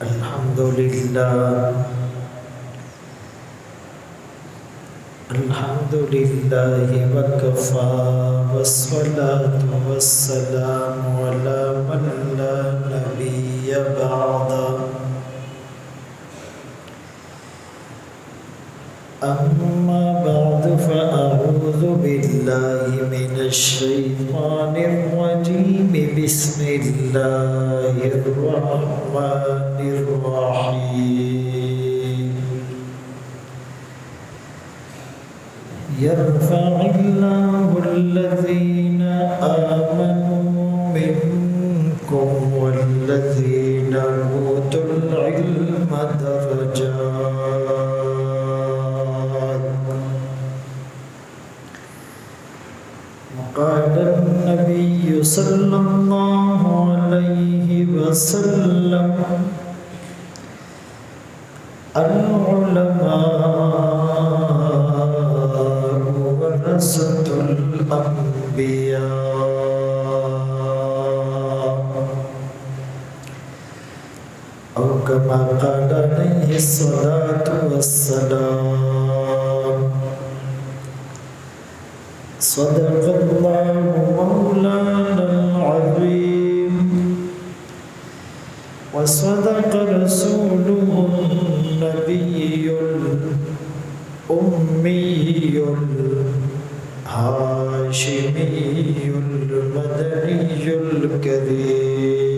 الحمد لله وكفى والصلاة والسلام على من لا نبي بعده أما بعد فأعوذ بالله من الشيطان الرجيم بسم الله الرحمن الرحيم يرفع الله الذين آمنوا منكم والذين أوتوا العلم درجات قال النبي صلى الله عليه وسلم العلماء ورثة الأنبياء أو كما قال عليه الصلاة والسلام صدق الله مولانا العظيم وصدق رسوله النبي الأمي الهاشمي المدني الكريم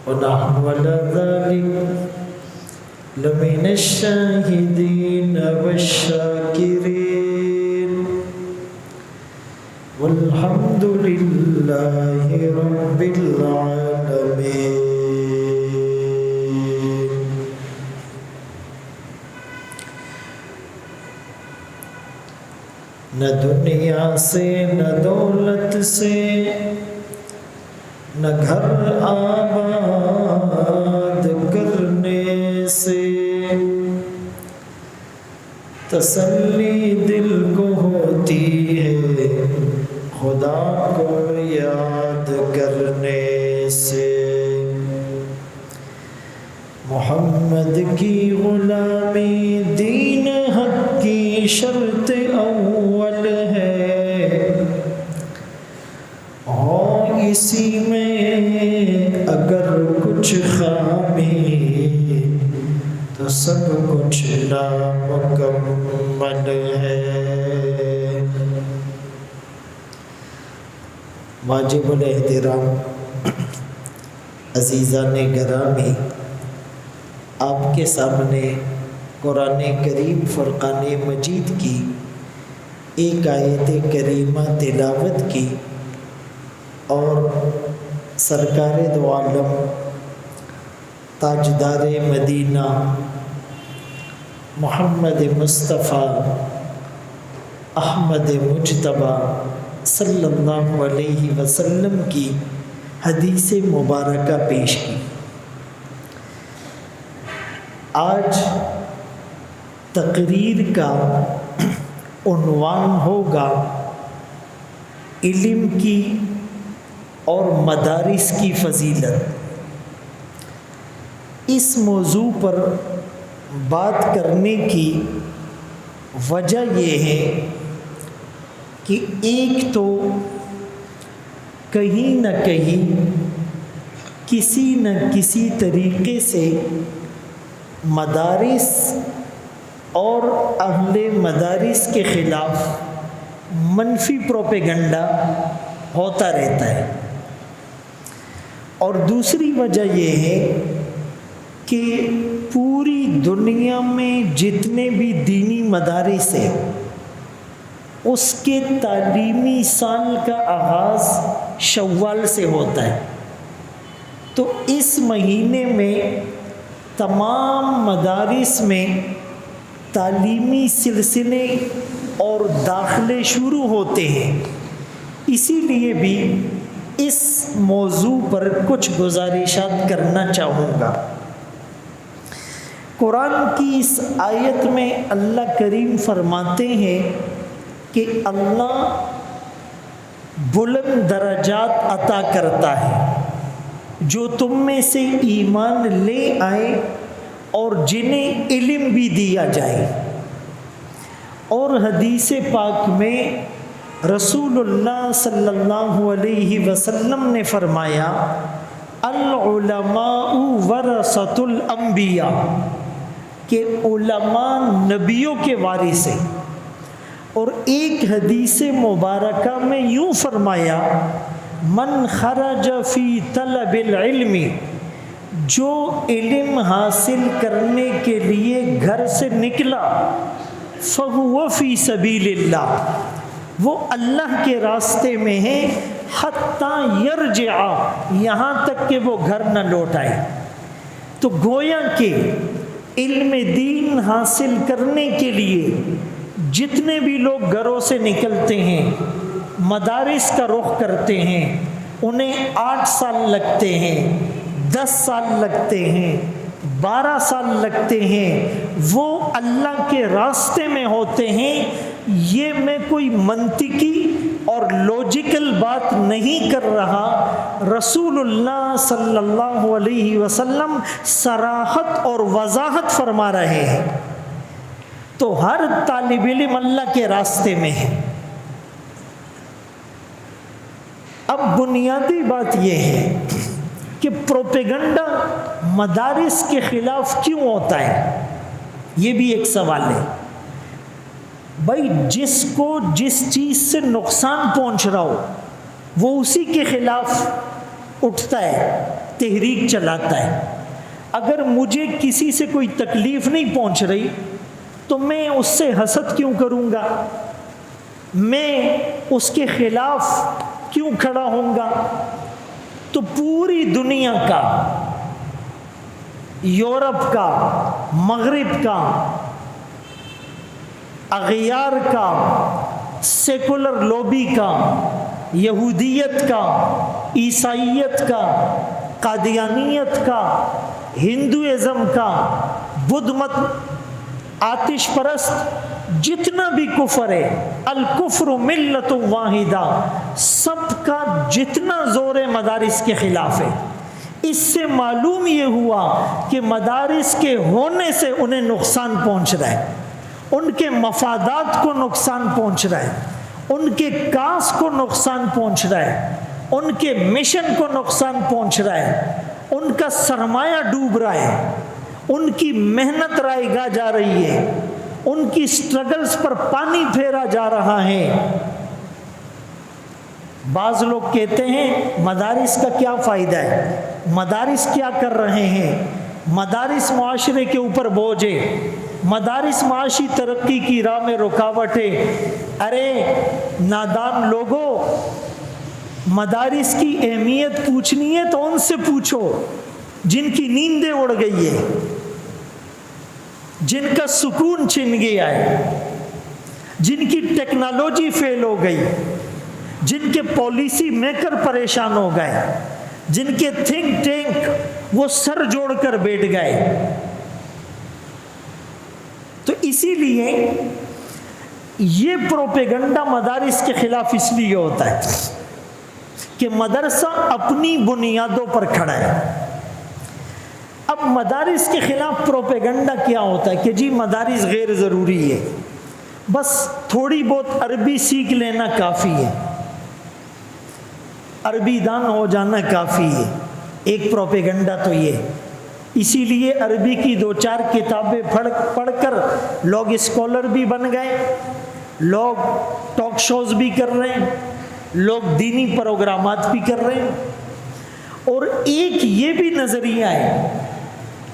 ونحن على ذلك لمن الشاهدين والشاكرين والحمد لله رب العالمين. نہ دنیا سے نہ دولت سے نہ گھر آباد کرنے سے تسلی دل کو ہوتی ہے خدا کو یاد کرنے سے. محمد کی غلامی دین حق کی شرط اول ہے اور اسی میں اگر کچھ خامی تو سب کچھ نامکمل ہے. واجب الاحترام عزیزان گرامی، آپ کے سامنے قرآن کریم فرقان مجید کی ایک آیت کریمہ تلاوت کی اور سرکار دو عالم تاجدار مدینہ محمد مصطفیٰ احمد مجتبیٰ صلی اللہ علیہ وسلم کی حدیث مبارکہ پیش کی. آج تقریر کا عنوان ہوگا علم کی اور مدارس کی فضیلت. اس موضوع پر بات کرنے کی وجہ یہ ہے کہ ایک تو کہیں نہ کہیں کسی نہ کسی طریقے سے مدارس اور اہل مدارس کے خلاف منفی پروپیگنڈا ہوتا رہتا ہے، اور دوسری وجہ یہ ہے کہ پوری دنیا میں جتنے بھی دینی مدارس ہیں اس کے تعلیمی سال کا آغاز شوال سے ہوتا ہے. تو اس مہینے میں تمام مدارس میں تعلیمی سلسلے اور داخلے شروع ہوتے ہیں. اسی لیے بھی اس موضوع پر کچھ گزارشات کرنا چاہوں گا. قرآن کی اس آیت میں اللہ کریم فرماتے ہیں کہ اللہ بلند درجات عطا کرتا ہے جو تم میں سے ایمان لے آئے اور جنہیں علم بھی دیا جائے۔ اور حدیث پاک میں رسول اللہ صلی اللہ علیہ وسلم نے فرمایا العلماء ورثۃ الانبیاء، کہ علماء نبیوں کے وارث ہیں۔ اور ایک حدیث مبارکہ میں یوں فرمایا من خرج فی طلب العلم، جو علم حاصل کرنے کے لیے گھر سے نکلا، فہو فی سبیل اللہ، وہ اللہ کے راستے میں ہے، حتی یرجع، یہاں تک کہ وہ گھر نہ لوٹ آئے۔ تو گویا کہ علم دین حاصل کرنے کے لیے جتنے بھی لوگ گھروں سے نکلتے ہیں، مدارس کا رخ کرتے ہیں، انہیں 8 سال لگتے ہیں، 10 سال لگتے ہیں، 12 سال لگتے ہیں، وہ اللہ کے راستے میں ہوتے ہیں۔ یہ میں کوئی منطقی اور لوجیکل بات نہیں کر رہا، رسول اللہ صلی اللہ علیہ وسلم صراحت اور وضاحت فرما رہے ہیں۔ تو ہر طالب علم اللہ کے راستے میں ہے۔ اب بنیادی بات یہ ہے کہ پروپیگنڈا مدارس کے خلاف کیوں ہوتا ہے، یہ بھی ایک سوال ہے۔ بھائی جس کو جس چیز سے نقصان پہنچ رہا ہو وہ اسی کے خلاف اٹھتا ہے، تحریک چلاتا ہے۔ اگر مجھے کسی سے کوئی تکلیف نہیں پہنچ رہی تو میں اس سے حسد کیوں کروں گا، میں اس کے خلاف کیوں کھڑا ہوں گا؟ تو پوری دنیا کا، یورپ کا، مغرب کا، اغیار کا، سیکولر لوبی کا، یہودیت کا، عیسائیت کا، قادیانیت کا، ہندوازم کا، بدھ مت، آتش پرست، جتنا بھی کفر ہے، الکفر ملت واحدہ، سب کا جتنا زور مدارس کے خلاف ہے۔ اس سے معلوم یہ ہوا کہ مدارس کے ہونے سے انہیں نقصان پہنچ رہا ہے، ان کے مفادات کو نقصان پہنچ رہا ہے، ان کے کاس کو نقصان پہنچ رہا ہے، ان کے مشن کو نقصان پہنچ رہا ہے، ان کا سرمایہ ڈوب رہا ہے، ان کی محنت رائے گاہ جا رہی ہے، ان کی سٹرگلز پر پانی پھیرا جا رہا ہے۔ بعض لوگ کہتے ہیں مدارس کا کیا فائدہ ہے، مدارس کیا کر رہے ہیں، مدارس معاشرے کے اوپر بوجھ ہے، مدارس معاشی ترقی کی راہ میں رکاوٹ ہے۔ ارے نادان لوگوں، مدارس کی اہمیت پوچھنی ہے تو ان سے پوچھو جن کی نیندیں اڑ گئی ہے، جن کا سکون چھن گیا ہے، جن کی ٹیکنالوجی فیل ہو گئی، جن کے پالیسی میکر پریشان ہو گئے، جن کے تھنک ٹینک وہ سر جوڑ کر بیٹھ گئے۔ تو اسی لیے یہ پروپیگنڈا مدارس کے خلاف اس لیے ہوتا ہے کہ مدرسہ اپنی بنیادوں پر کھڑا ہے۔ اب مدارس کے خلاف پروپیگنڈا کیا ہوتا ہے کہ جی مدارس غیر ضروری ہے، بس تھوڑی بہت عربی سیکھ لینا کافی ہے، عربی دان ہو جانا کافی ہے۔ ایک پروپیگنڈا تو یہ، اسی لیے عربی کی 2-4 کتابیں پڑھ کر لوگ اسکالر بھی بن گئے، لوگ ٹاک شوز بھی کر رہے ہیں، لوگ دینی پروگرامات بھی کر رہے ہیں۔ اور ایک یہ بھی نظریہ ہے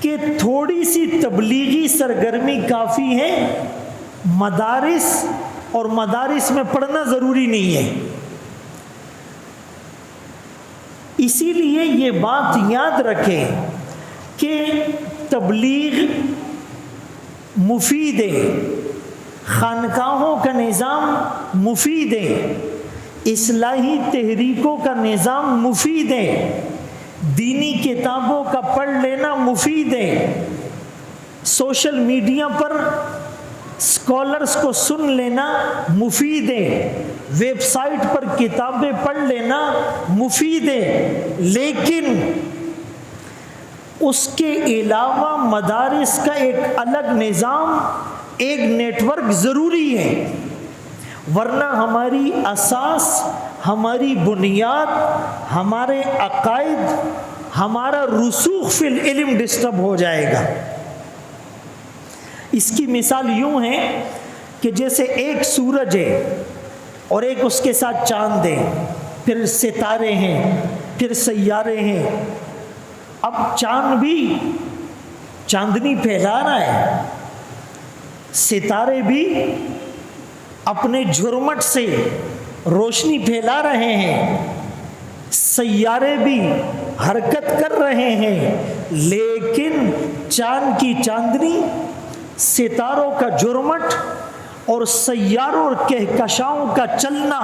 کہ تھوڑی سی تبلیغی سرگرمی کافی ہے، مدارس اور مدارس میں پڑھنا ضروری نہیں ہے۔ اسی لیے یہ بات یاد رکھیں کہ تبلیغ مفید ہے، خانقاہوں کا نظام مفید ہے، اصلاحی تحریکوں کا نظام مفید ہے، دینی کتابوں کا پڑھ لینا مفید ہے، سوشل میڈیا پر اسکالرس کو سن لینا مفید ہے، ویب سائٹ پر کتابیں پڑھ لینا مفید ہے، لیکن اس کے علاوہ مدارس کا ایک الگ نظام، ایک نیٹ ورک ضروری ہے، ورنہ ہماری اساس، ہماری بنیاد، ہمارے عقائد، ہمارا رسوخ فی العلم ڈسٹرب ہو جائے گا۔ اس کی مثال یوں ہے کہ جیسے ایک سورج ہے اور ایک اس کے ساتھ چاند ہے، پھر ستارے ہیں، پھر سیارے ہیں۔ اب چاند بھی چاندنی پھیلا رہا ہے، ستارے بھی اپنے جھرمٹ سے روشنی پھیلا رہے ہیں، سیارے بھی حرکت کر رہے ہیں، لیکن چاند کی چاندنی، ستاروں کا جھرمٹ اور سیاروں اور کہکشاؤں کا چلنا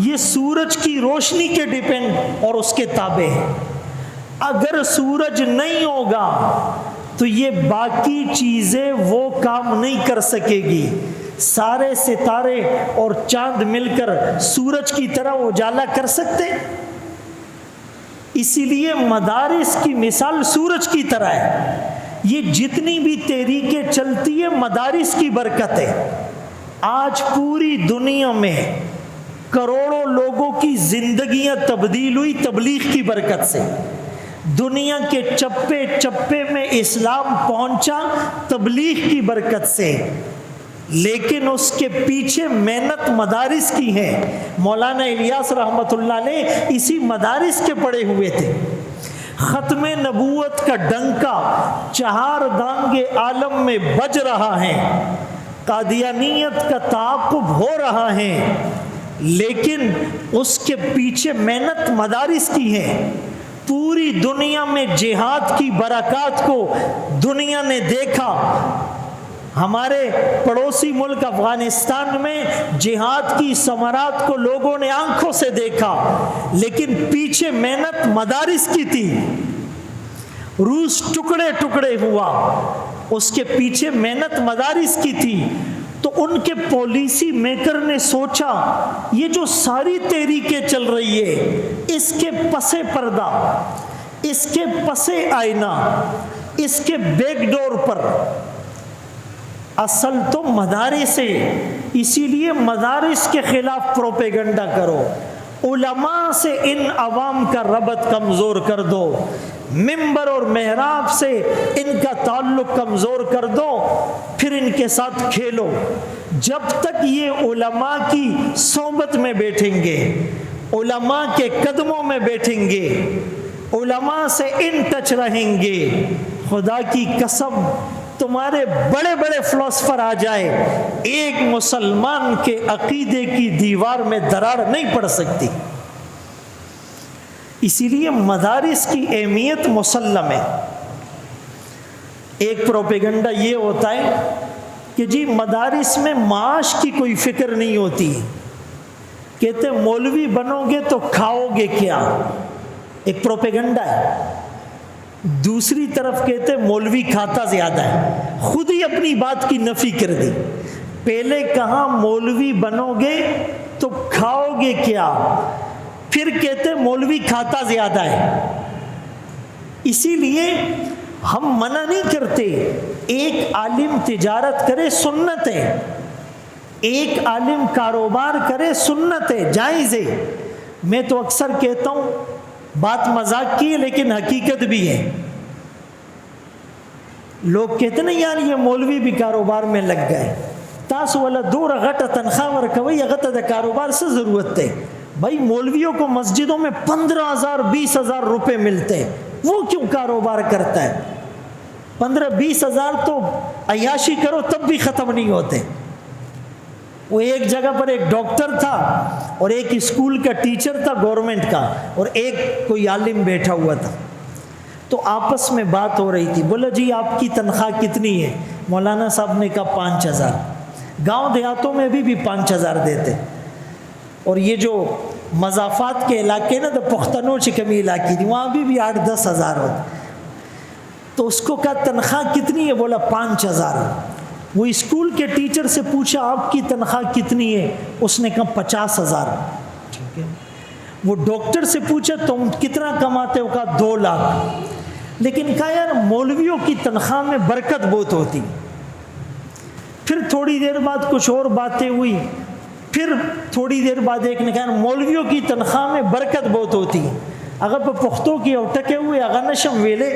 یہ سورج کی روشنی کے ڈیپینڈ اور اس کے تابع ہے۔ اگر سورج نہیں ہوگا تو یہ باقی چیزیں وہ کام نہیں کر سکے گی۔ سارے ستارے اور چاند مل کر سورج کی طرح اجالا کر سکتے؟ اسی لیے مدارس کی مثال سورج کی طرح ہے۔ یہ جتنی بھی تحریکیں چلتی ہے مدارس کی برکت ہے۔ آج پوری دنیا میں کروڑوں لوگوں کی زندگیاں تبدیل ہوئی تبلیغ کی برکت سے۔ دنیا کے چپے چپے میں اسلام پہنچا تبلیغ کی برکت سے، لیکن اس کے پیچھے محنت مدارس کی ہے۔ مولانا الیاس رحمۃ اللہ علیہ اسی مدارس کے پڑھے ہوئے تھے۔ ختم نبوت کا ڈنکا چہار دانگے عالم میں بج رہا ہے، قادیانیت کا تعاقب ہو رہا ہے، لیکن اس کے پیچھے محنت مدارس کی ہے۔ پوری دنیا میں جہاد کی برکات کو دنیا نے دیکھا۔ ہمارے پڑوسی ملک افغانستان میں جہاد کی ثمرات کو لوگوں نے آنکھوں سے دیکھا، لیکن پیچھے محنت مدارس کی تھی۔ روس ٹکڑے ٹکڑے ہوا، اس کے پیچھے محنت مدارس کی تھی۔ تو ان کے پالیسی میکر نے سوچا یہ جو ساری تحریکیں چل رہی ہے اس کے پس پردہ، اس کے پس آئینہ، اس کے بیک ڈور پر اصل تو مدارس ہے، اسی لیے مدارس کے خلاف پروپیگنڈا کرو، علماء سے ان عوام کا ربط کمزور کر دو، ممبر اور محراب سے ان کا تعلق کمزور کر دو، پھر ان کے ساتھ کھیلو۔ جب تک یہ علماء کی صحبت میں بیٹھیں گے، علماء کے قدموں میں بیٹھیں گے، علماء سے ان ٹچ رہیں گے، خدا کی قسم تمہارے بڑے بڑے فلسفر آ جائے، ایک مسلمان کے عقیدے کی دیوار میں دراڑ نہیں پڑ سکتی۔ اسی لیے مدارس کی اہمیت مسلم ہے۔ ایک پروپیگنڈا یہ ہوتا ہے کہ جی مدارس میں معاش کی کوئی فکر نہیں ہوتی، کہتے مولوی بنو گے تو کھاؤ گے کیا، ایک پروپیگنڈا ہے۔ دوسری طرف کہتے مولوی کھاتا زیادہ ہے، خود ہی اپنی بات کی نفی کر دی۔ پہلے کہا مولوی بنو گے تو کھاؤ گے کیا، پھر کہتے مولوی کھاتا زیادہ ہے۔ اسی لیے ہم منع نہیں کرتے، ایک عالم تجارت کرے سنت ہے، ایک عالم کاروبار کرے سنت ہے، جائز ہے۔ میں تو اکثر کہتا ہوں بات مذاق کی ہے لیکن حقیقت بھی ہے۔ لوگ کہتے نا یار یہ مولوی بھی کاروبار میں لگ گئے، تاسو والا دور غٹ تنخواہ ورکوی غٹ دا کاروبار سے ضرورت ہے۔ بھائی مولویوں کو مسجدوں میں 15,000 20,000 روپے ملتے ہیں، وہ کیوں کاروبار کرتا ہے؟ 15-20 ہزار تو عیاشی کرو تب بھی ختم نہیں ہوتے۔ وہ ایک جگہ پر ایک ڈاکٹر تھا اور ایک اسکول کا ٹیچر تھا گورنمنٹ کا، اور ایک کوئی عالم بیٹھا ہوا تھا، تو آپس میں بات ہو رہی تھی۔ بولا جی آپ کی تنخواہ کتنی ہے؟ مولانا صاحب نے کہا 5,000۔ گاؤں دیہاتوں میں بھی 5,000 دیتے، اور یہ جو مضافات کے علاقے نا تو پختنوں چکمی علاقے تھی وہاں بھی 8-10 ہزار ہوتے۔ تو اس کو کہا تنخواہ کتنی ہے؟ بولا 5,000۔ وہ اسکول کے ٹیچر سے پوچھا آپ کی تنخواہ کتنی ہے؟ اس نے کہا 50,000۔ ٹھیک ہے۔ وہ ڈاکٹر سے پوچھا تم کتنا کماتے ہو؟ کہا 2 لاکھ۔ لیکن کہا یار مولویوں کی تنخواہ میں برکت بہت ہوتی. پھر تھوڑی دیر بعد کچھ اور باتیں ہوئی. پھر تھوڑی دیر بعد ایک نے کہا مولویوں کی تنخواہ میں برکت بہت ہوتی. اگر پختوں کی اٹکے ہوئے اگر نشم ویلے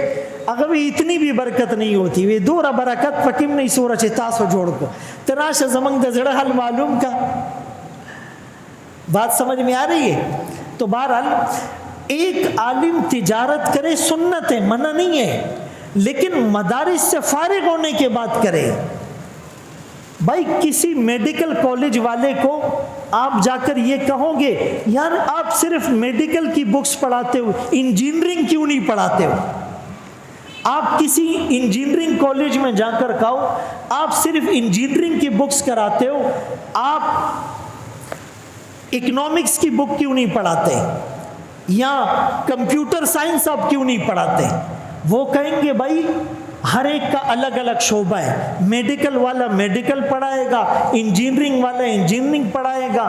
اگر بھی اتنی بھی برکت نہیں ہوتی. وہ دورا برکت پکیم نہیں سورا چھے تاسو جوڑ کو تراش زمانگ دزڑا حل معلوم کا. بات سمجھ میں آ رہی ہے؟ تو بہرحال ایک عالم تجارت کرے سنت ہے، منع نہیں ہے، لیکن مدارس سے فارغ ہونے کے بعد کرے. بھائی کسی میڈیکل کالج والے کو آپ جا کر یہ کہو گے یار آپ صرف میڈیکل کی بکس پڑھاتے ہو، انجینئرنگ کیوں نہیں پڑھاتے ہو؟ آپ کسی انجینئرنگ کالج میں جا کر کہو آپ صرف انجینئرنگ کی بکس کراتے ہو، آپ اکنامکس کی بک کیوں نہیں پڑھاتے، یا کمپیوٹر سائنس آپ کیوں نہیں پڑھاتے؟ وہ کہیں گے بھائی ہر ایک کا الگ الگ شعبہ ہے، میڈیکل والا میڈیکل پڑھائے گا، انجینئرنگ والا انجینئرنگ پڑھائے گا،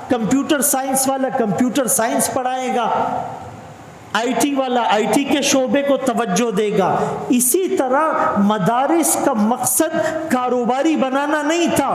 کمپیوٹر سائنس والا کمپیوٹر سائنس پڑھائے گا، آئی ٹی والا آئی ٹی کے شعبے کو توجہ دے گا. اسی طرح مدارس کا مقصد کاروباری بنانا نہیں تھا،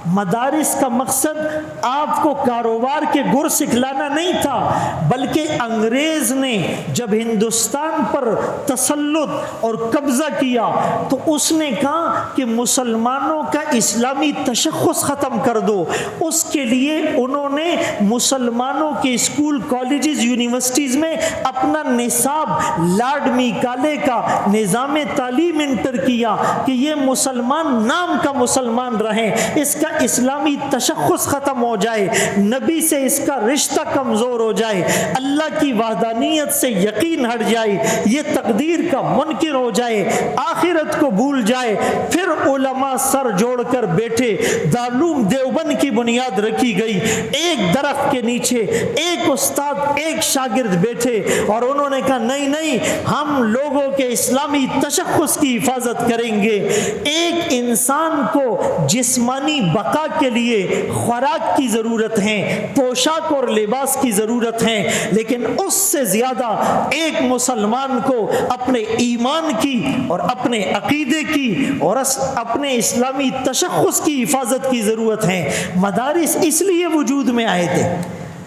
مدارس کا مقصد آپ کو کاروبار کے گر سکھلانا نہیں تھا، بلکہ انگریز نے جب ہندوستان پر تسلط اور قبضہ کیا تو اس نے کہا کہ مسلمانوں کا اسلامی تشخص ختم کر دو. اس کے لیے انہوں نے مسلمانوں کے اسکول کالجز یونیورسٹیز میں اپنا نصاب لارڈ میکالے کا نظام تعلیم انٹر کیا کہ یہ مسلمان نام کا مسلمان رہیں، اس کا اسلامی تشخص ختم ہو جائے، نبی سے اس کا رشتہ کمزور ہو جائے، اللہ کی وحدانیت سے یقین ہٹ جائے، یہ تقدیر کا منکر ہو جائے، آخرت کو بھول جائے. پھر علماء سر جوڑ کر بیٹھے، دارالعلوم دیوبند کی بنیاد رکھی گئی. ایک درخت کے نیچے ایک استاد ایک شاگرد بیٹھے اور انہوں نے کہا نہیں نہیں ہم لوگوں کے اسلامی تشخص کی حفاظت کریں گے. ایک انسان کو جسمانی بقا کے لیے خوراک کی ضرورت ہے، پوشاک اور لباس کی ضرورت ہے، لیکن اس سے زیادہ ایک مسلمان کو اپنے ایمان کی اور اپنے عقیدے کی اور اپنے اسلامی تشخص کی حفاظت کی ضرورت ہے. مدارس اس لیے وجود میں آئے تھے،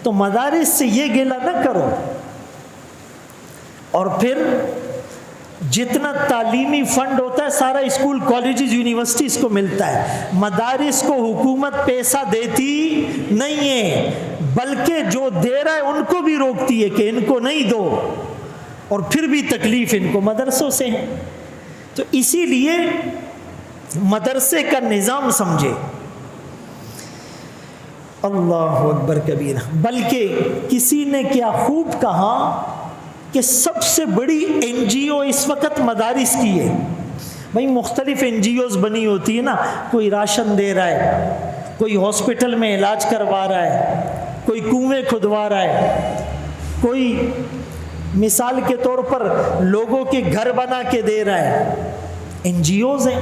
تو مدارس سے یہ گلہ نہ کرو. اور پھر جتنا تعلیمی فنڈ ہوتا ہے سارا اسکول کالجز یونیورسٹیز کو ملتا ہے. مدارس کو حکومت پیسہ دیتی نہیں ہے، بلکہ جو دے رہا ہے ان کو بھی روکتی ہے کہ ان کو نہیں دو، اور پھر بھی تکلیف ان کو مدرسوں سے ہے. تو اسی لیے مدرسے کا نظام سمجھے. اللہ اکبر کبیرہ. بلکہ کسی نے کیا خوب کہا کہ سب سے بڑی این جی او اس وقت مدارس کی ہے. بھائی مختلف این جی اوز بنی ہوتی ہے نا، کوئی راشن دے رہا ہے، کوئی ہاسپٹل میں علاج کروا رہا ہے، کوئی کنویں کھدوا رہا ہے، کوئی مثال کے طور پر لوگوں کے گھر بنا کے دے رہا ہے، این جی اوز ہیں.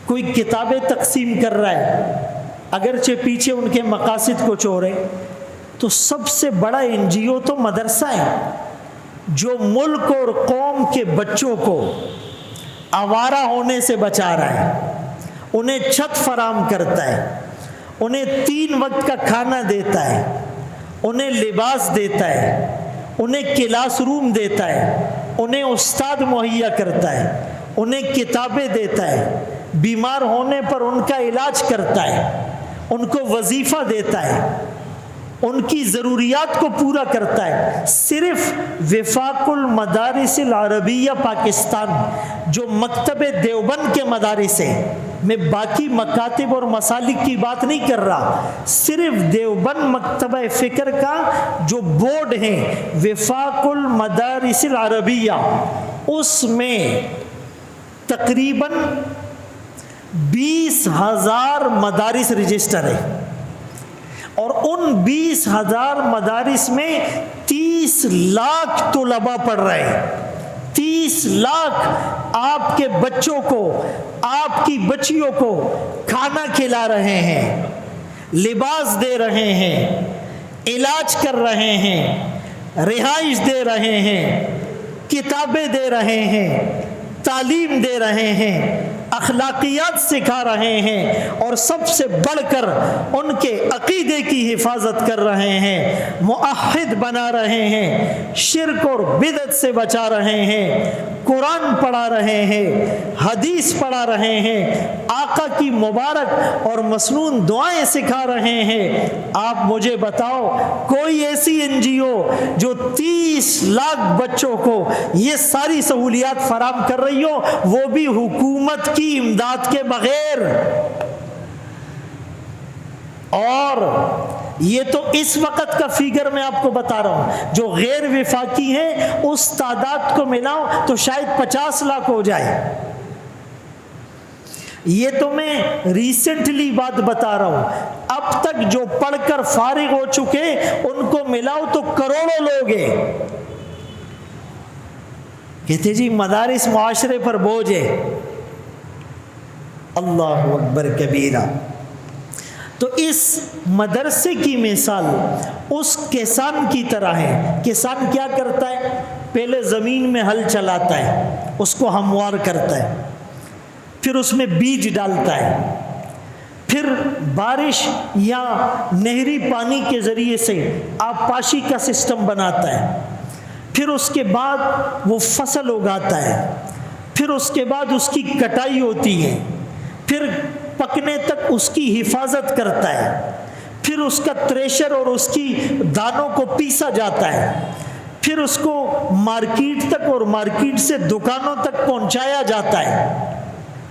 کوئی کتابیں تقسیم کر رہا ہے، اگرچہ پیچھے ان کے مقاصد کچھ اور ہیں. تو سب سے بڑا این جی او تو مدرسہ ہے، جو ملک اور قوم کے بچوں کو آوارہ ہونے سے بچا رہا ہے، انہیں چھت فراہم کرتا ہے، انہیں 3 وقت کا کھانا دیتا ہے، انہیں لباس دیتا ہے، انہیں کلاس روم دیتا ہے، انہیں استاد مہیا کرتا ہے، انہیں کتابیں دیتا ہے، بیمار ہونے پر ان کا علاج کرتا ہے، ان کو وظیفہ دیتا ہے، ان کی ضروریات کو پورا کرتا ہے. صرف وفاق المدارس العربیہ پاکستان جو مکتب دیوبند کے مدارس ہیں، میں باقی مکاتب اور مسالک کی بات نہیں کر رہا، صرف دیوبند مکتبہ فکر کا جو بورڈ ہے وفاق المدارس العربیہ، اس میں تقریباً 20,000 مدارس رجسٹر ہے، اور ان 20,000 مدارس میں 30 لاکھ طلباء پڑھ رہے ہیں. 30 لاکھ آپ کے بچوں کو، آپ کی بچیوں کو کھانا کھلا رہے ہیں، لباس دے رہے ہیں، علاج کر رہے ہیں، رہائش دے رہے ہیں، کتابیں دے رہے ہیں، تعلیم دے رہے ہیں، اخلاقیات سکھا رہے ہیں، اور سب سے بڑھ کر ان کے عقیدے کی حفاظت کر رہے ہیں، موحد بنا رہے ہیں، شرک اور بدعت سے بچا رہے ہیں، قرآن پڑھا رہے ہیں، حدیث پڑھا رہے ہیں، آقا کی مبارک اور مسنون دعائیں سکھا رہے ہیں، آپ مجھے بتاؤ کوئی ایسی NGO جو 30 لاکھ بچوں کو یہ ساری سہولیات فراہم کر رہی ہو، وہ بھی حکومت کی امداد کے بغیر؟ اور یہ تو اس وقت کا فیگر میں آپ کو بتا رہا ہوں، جو غیر وفاقی ہیں اس تعداد کو ملاؤ تو شاید 50 لاکھ ہو جائے۔ یہ تو میں ریسنٹلی بات بتا رہا ہوں، اب تک جو پڑھ کر فارغ ہو چکے ان کو ملاؤ تو کروڑوں لوگ ہیں۔ کہتے جی مدارس معاشرے پر بوجھ ہے، اللہ اکبر کبیرہ۔ تو اس مدرسے کی مثال اس کسان کی طرح ہے۔ کسان کیا کرتا ہے؟ پہلے زمین میں ہل چلاتا ہے، اس کو ہموار کرتا ہے، پھر اس میں بیج ڈالتا ہے، پھر بارش یا نہری پانی کے ذریعے سے آبپاشی کا سسٹم بناتا ہے، پھر اس کے بعد وہ فصل اگاتا ہے، پھر اس کے بعد اس کی کٹائی ہوتی ہے، پھر پکنے تک اس کی حفاظت کرتا ہے، پھر اس کا تریشر اور اس کی دانوں کو پیسا جاتا ہے، پھر اس کو مارکیٹ تک اور مارکیٹ سے دکانوں تک پہنچایا جاتا ہے۔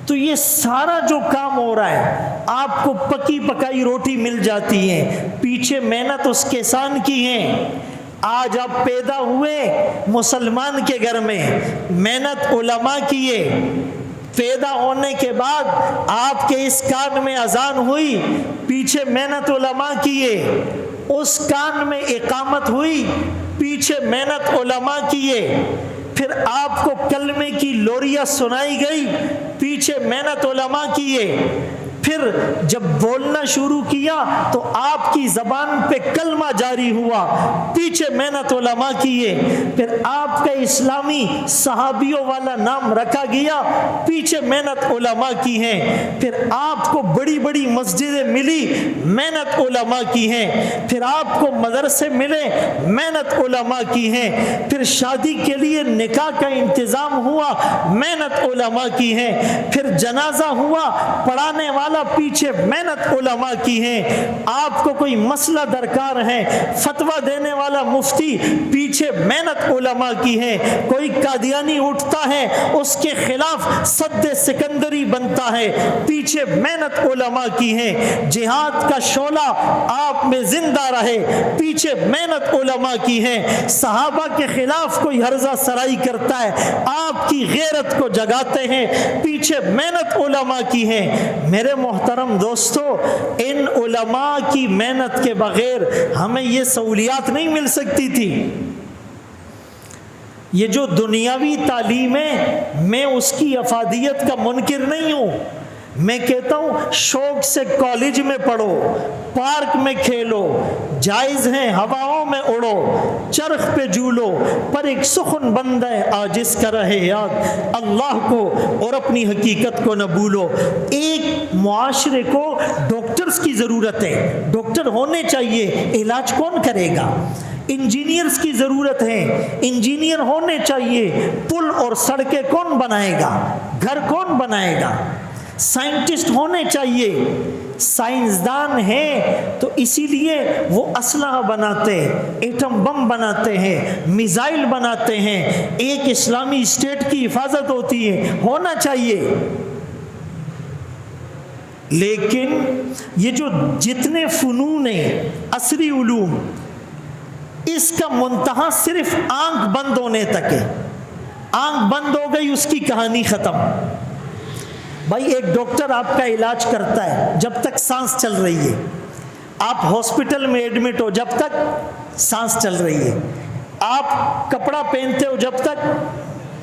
تو یہ سارا جو کام ہو رہا ہے، آپ کو پکی پکائی روٹی مل جاتی ہے، پیچھے محنت اس کسان کی ہے۔ آج آپ پیدا ہوئے مسلمان کے گھر میں، محنت علماء کی ہے، پیدا ہونے کے بعد آپ کے اس کان میں اذان ہوئی، پیچھے محنت علماء کی ہے، اس کان میں اقامت ہوئی، پیچھے محنت علماء کی ہے، پھر آپ کو کلمے کی لوریاں سنائی گئی، پیچھے محنت علماء کی ہے، پھر جب بولنا شروع کیا تو آپ کی زبان پہ کلمہ جاری ہوا، پیچھے محنت علماء کی ہے، پھر آپ کا اسلامی صحابیوں والا نام رکھا گیا، پیچھے محنت علماء کی ہے، پھر آپ کو بڑی بڑی مسجدیں ملی، محنت علماء کی ہیں، پھر آپ کو مدرسے ملے، محنت علماء کی ہیں، پھر شادی کے لیے نکاح کا انتظام ہوا، محنت علماء کی ہیں، پھر جنازہ ہوا، پڑھانے والا پیچھے محنت علماء کی ہیں، آپ کو کوئی مسئلہ درکار ہے، فتویٰ دینے والا مفتی پیچھے محنت علماء کی ہے، کوئی قادیانی اٹھتا ہے اس کے خلاف سد سکندری بنتا ہے، پیچھے محنت علماء کی ہے، جہاد کا شعلہ آپ میں زندہ رہے، پیچھے محنت علماء کی ہے، صحابہ کے خلاف کوئی ہرزہ سرائی کرتا ہے، آپ کی غیرت کو جگاتے ہیں، پیچھے محنت علماء کی ہے۔ میرے محترم دوستو، ان علماء کی محنت کے بغیر ہمیں یہ سہولیات نہیں مل سکتی تھی۔ یہ جو دنیاوی تعلیم ہے، میں اس کی افادیت کا منکر نہیں ہوں، میں کہتا ہوں شوق سے کالج میں پڑھو، پارک میں کھیلو، جائز ہیں ہواؤں میں اڑو، چرخ پہ جھولو، پر ایک سخن بندہ عاجز کا رہے یاد اللہ کو اور اپنی حقیقت کو نہ بھولو۔ ایک معاشرے کو ڈاکٹرز کی ضرورت ہے، ڈاکٹر ہونے چاہیے، علاج کون کرے گا؟ انجینئرز کی ضرورت ہے، انجینئر ہونے چاہیے، پل اور سڑکیں کون بنائے گا؟ گھر کون بنائے گا؟ سائنٹسٹ ہونے چاہیے، سائنسدان ہیں تو اسی لیے وہ اسلحہ بناتے ہیں، ایٹم بم بناتے ہیں، میزائل بناتے ہیں، ایک اسلامی اسٹیٹ کی حفاظت ہوتی ہے، ہونا چاہیے۔ لیکن یہ جو جتنے فنون ہیں، عصری علوم، اس کا منتہا صرف آنکھ بند ہونے تک ہے۔ آنکھ بند ہو گئی، اس کی کہانی ختم۔ بھائی ایک ڈاکٹر آپ کا علاج کرتا ہے جب تک سانس چل رہی ہے، آپ ہاسپٹل میں ایڈمٹ ہو جب تک سانس چل رہی ہے، آپ کپڑا پہنتے ہو جب تک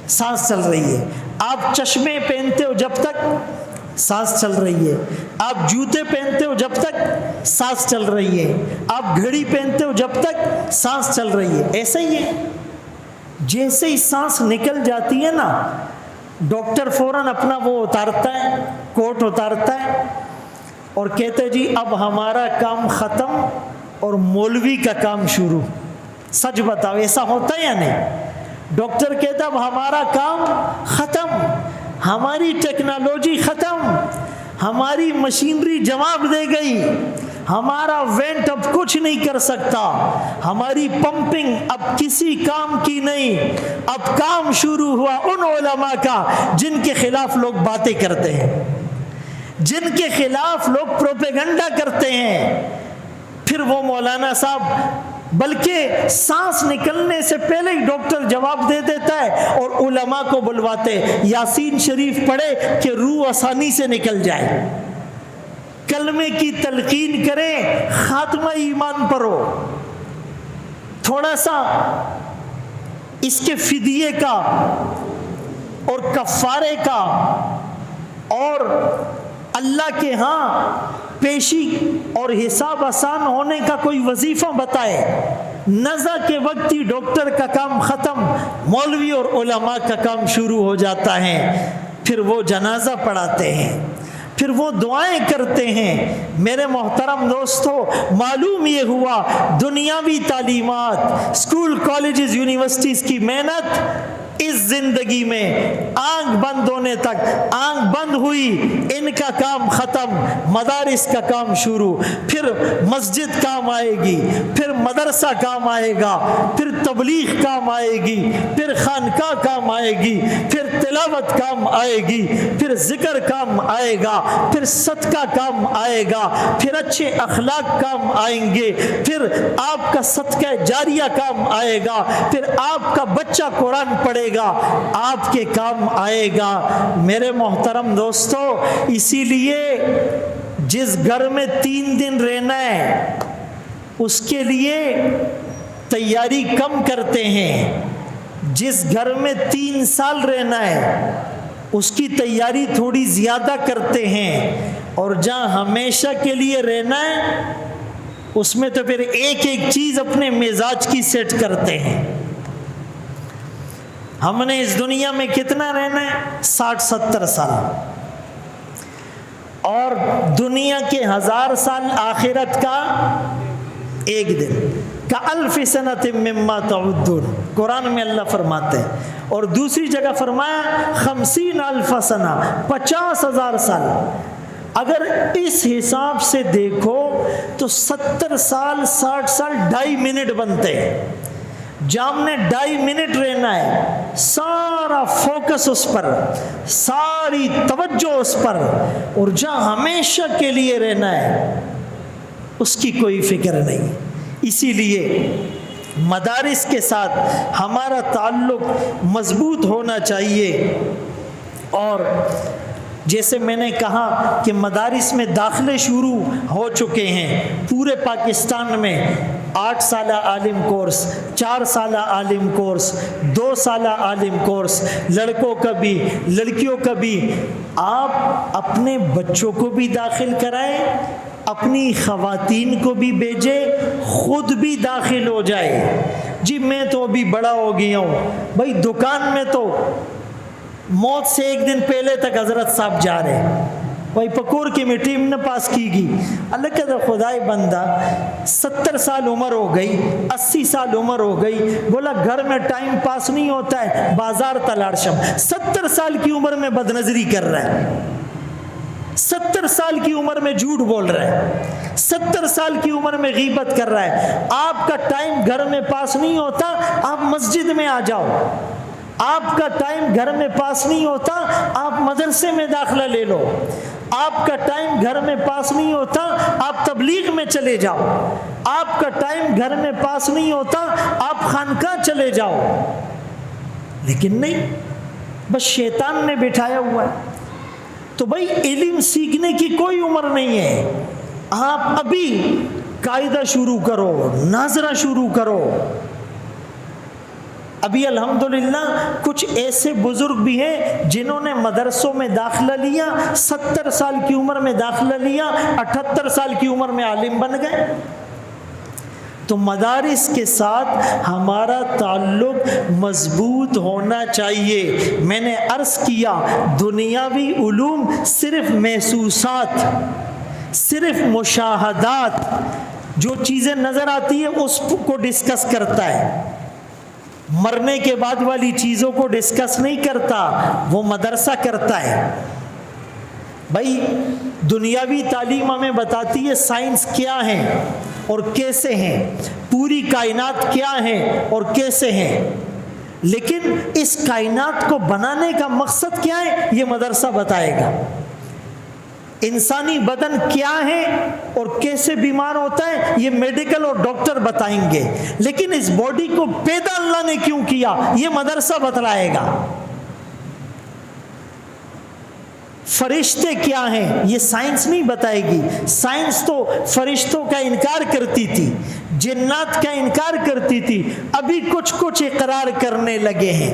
سانس چل رہی ہے، آپ چشمے پہنتے ہو جب تک سانس چل رہی ہے، آپ جوتے پہنتے ہو جب تک سانس چل رہی ہے، آپ گھڑی پہنتے ہو جب تک سانس چل رہی ہے۔ ایسا ہی ہے، جیسے ہی سانس نکل جاتی ہے نا، ڈاکٹر فوراً اپنا وہ اتارتا ہے، کوٹ اتارتا ہے اور کہتے جی اب ہمارا کام ختم اور مولوی کا کام شروع۔ سچ بتاؤ ایسا ہوتا ہے یا نہیں؟ ڈاکٹر کہتا اب ہمارا کام ختم، ہماری ٹیکنالوجی ختم، ہماری مشینری جواب دے گئی، ہمارا وینٹ اب کچھ نہیں کر سکتا، ہماری پمپنگ اب کسی کام کی نہیں، اب کام شروع ہوا ان علماء کا جن کے خلاف لوگ باتیں کرتے ہیں، جن کے خلاف لوگ پروپیگنڈا کرتے ہیں۔ پھر وہ مولانا صاحب بلکہ سانس نکلنے سے پہلے ہی ڈاکٹر جواب دے دیتا ہے اور علماء کو بلواتے، یاسین شریف پڑھے کہ روح آسانی سے نکل جائے، کلمے کی تلقین کریں، خاتمہ ایمان پر ہو۔ تھوڑا سا اس کے فدیے کا اور کفارے کا اور اللہ کے ہاں پیشی اور حساب آسان ہونے کا کوئی وظیفہ بتائے۔ نزا کے وقت ہی ڈاکٹر کا کام ختم، مولوی اور علماء کا کام شروع ہو جاتا ہے۔ پھر وہ جنازہ پڑھاتے ہیں، پھر وہ دعائیں کرتے ہیں۔ میرے محترم دوستو، معلوم یہ ہوا دنیاوی تعلیمات، اسکول کالجز یونیورسٹیز کی محنت اس زندگی میں آنکھ بند ہونے تک، آنکھ بند ہوئی ان کا کام ختم، مدارس کا کام شروع، پھر مسجد کام آئے گی، پھر مدرسہ کام آئے گا، پھر تبلیغ کام آئے گی، پھر خانقاہ کام آئے گی، پھر تلاوت کام آئے گی، پھر ذکر کام آئے گا، پھر صدقہ کام آئے گا، پھر اچھے اخلاق کام آئیں گے، پھر آپ کا صدقہ جاریہ کام آئے گا، پھر آپ کا بچہ قرآن پڑھے گا، آپ کے کام آئے گا۔ میرے محترم دوستو، اسی لیے جس گھر میں 3 دن رہنا ہے اس کے لیے تیاری کم کرتے ہیں، جس گھر میں 3 سال رہنا ہے اس کی تیاری تھوڑی زیادہ کرتے ہیں، اور جہاں ہمیشہ کے لیے رہنا ہے اس میں تو پھر ایک ایک چیز اپنے مزاج کی سیٹ کرتے ہیں۔ ہم نے اس دنیا میں کتنا رہنا ہے؟ 60-70 سال، اور دنیا کے 1000 سال آخرت کا 1 دن، کألف سنۃ مما تعدون، قرآن میں اللہ فرماتے ہیں۔ اور دوسری جگہ فرمایا 50,000 سنہ، 50,000 سال۔ اگر اس حساب سے دیکھو تو 70 سال 60 سال 2.5 منٹ بنتے ہیں۔ جہاں ہم نے 2.5 منٹ رہنا ہے، سارا فوکس اس پر، ساری توجہ اس پر، اور جہاں ہمیشہ کے لیے رہنا ہے اس کی کوئی فکر نہیں۔ اسی لیے مدارس کے ساتھ ہمارا تعلق مضبوط ہونا چاہیے۔ اور جیسے میں نے کہا کہ مدارس میں داخلے شروع ہو چکے ہیں پورے پاکستان میں، 8 سالہ عالم کورس، 4 سالہ عالم کورس، 2 سالہ عالم کورس، لڑکوں کا بھی لڑکیوں کا بھی۔ آپ اپنے بچوں کو بھی داخل کرائیں، اپنی خواتین کو بھی بھیجے، خود بھی داخل ہو جائے۔ جی میں تو ابھی بڑا ہو گیا ہوں، بھائی دکان میں تو موت سے 1 دن پہلے تک حضرت صاحب جا رہے ہیں، بھائی پکور کی مٹی نے پاس کی گی۔ اللہ کا خدائے بندہ 70 سال عمر ہو گئی، 80 سال عمر ہو گئی، بولا گھر میں ٹائم پاس نہیں ہوتا ہے، بازار تلاشم۔ 70 سال کی عمر میں بدنظری کر رہا ہے، 70 سال کی عمر میں جھوٹ بول رہا ہے، 70 سال کی عمر میں غیبت کر رہا ہے۔ آپ کا ٹائم گھر میں پاس نہیں ہوتا، آپ مسجد میں آ جاؤ۔ آپ کا ٹائم گھر میں پاس نہیں ہوتا، آپ مدرسے میں داخلہ لے لو۔ آپ کا ٹائم گھر میں پاس نہیں ہوتا، آپ تبلیغ میں چلے جاؤ۔ آپ کا ٹائم گھر میں پاس نہیں ہوتا، آپ خانقاہ چلے جاؤ۔ لیکن نہیں، بس شیطان نے بٹھایا ہوا ہے۔ تو بھائی علم سیکھنے کی کوئی عمر نہیں ہے، آپ ابھی قاعدہ شروع کرو، ناظرہ شروع کرو۔ ابھی الحمدللہ کچھ ایسے بزرگ بھی ہیں جنہوں نے مدرسوں میں داخلہ لیا، 70 سال کی عمر میں داخلہ لیا، 78 سال کی عمر میں عالم بن گئے۔ تو مدارس کے ساتھ ہمارا تعلق مضبوط ہونا چاہیے۔ میں نے عرض کیا دنیاوی علوم صرف محسوسات، صرف مشاہدات، جو چیزیں نظر آتی ہیں اس کو ڈسکس کرتا ہے، مرنے کے بعد والی چیزوں کو ڈسکس نہیں کرتا، وہ مدرسہ کرتا ہے۔ بھائی دنیاوی تعلیم ہمیں بتاتی ہے سائنس کیا ہے اور کیسے ہیں، پوری کائنات کیا ہے اور کیسے ہیں، لیکن اس کائنات کو بنانے کا مقصد کیا ہے یہ مدرسہ بتائے گا۔ انسانی بدن کیا ہے اور کیسے بیمار ہوتا ہے یہ میڈیکل اور ڈاکٹر بتائیں گے، لیکن اس باڈی کو پیدا اللہ نے کیوں کیا یہ مدرسہ بتلائے گا۔ فرشتے کیا ہیں یہ سائنس نہیں بتائے گی، سائنس تو فرشتوں کا انکار کرتی تھی، جنات کا انکار کرتی تھی، ابھی کچھ اقرار کرنے لگے ہیں۔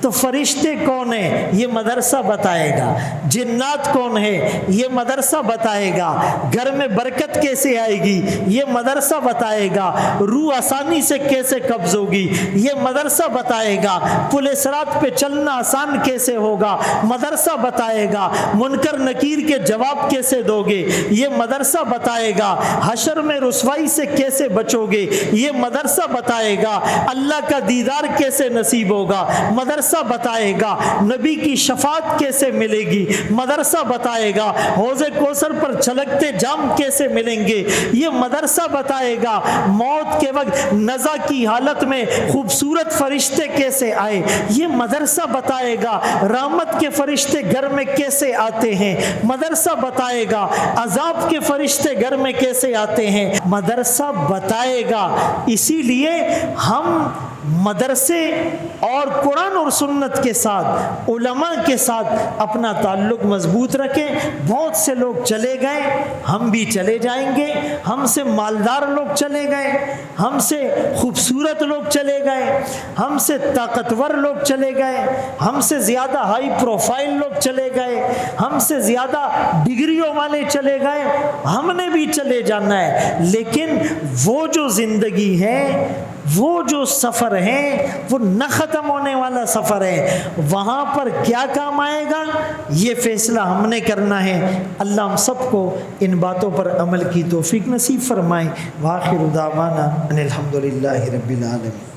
تو فرشتے کون ہیں یہ مدرسہ بتائے گا، جنات کون ہے یہ مدرسہ بتائے گا، گھر میں برکت کیسے آئے گی یہ مدرسہ بتائے گا، روح آسانی سے کیسے قبض ہوگی یہ مدرسہ بتائے گا، پل صراط پہ چلنا آسان کیسے ہوگا مدرسہ بتائے گا، منکر نکیر کے جواب کیسے دو گے یہ مدرسہ بتائے گا، حشر میں رسوائی سے کیسے بچو گے یہ مدرسہ بتائے گا، اللہ کا دیدار کیسے نصیب ہوگا مدرسہ بتائے گا، نبی کی شفاعت کیسے ملے گی مدرسہ بتائے گا، حوض کوثر پر چھلکتے جام کیسے ملیں گے یہ مدرسہ بتائے گا، موت کے وقت نزع کی حالت میں خوبصورت فرشتے کیسے آئے یہ مدرسہ بتائے گا، رحمت کے فرشتے گھر میں کیسے آتے ہیں مدرسہ بتائے گا، عذاب کے فرشتے گھر میں کیسے آتے ہیں مدرسہ بتائے گا۔ اسی لیے ہم مدرسے اور قرآن اور سنت کے ساتھ، علماء کے ساتھ اپنا تعلق مضبوط رکھیں۔ بہت سے لوگ چلے گئے، ہم بھی چلے جائیں گے، ہم سے مالدار لوگ چلے گئے، ہم سے خوبصورت لوگ چلے گئے، ہم سے طاقتور لوگ چلے گئے، ہم سے زیادہ ہائی پروفائل لوگ چلے گئے، ہم سے زیادہ ڈگریوں والے چلے گئے، ہم نے بھی چلے جانا ہے، لیکن وہ جو زندگی ہے، وہ جو سفر ہے وہ نہ ختم ہونے والا سفر ہے، وہاں پر کیا کام آئے گا یہ فیصلہ ہم نے کرنا ہے۔ اللہ ہم سب کو ان باتوں پر عمل کی توفیق نصیب فرمائے۔ وآخر دعوانا ان الحمدللہ رب العالمین۔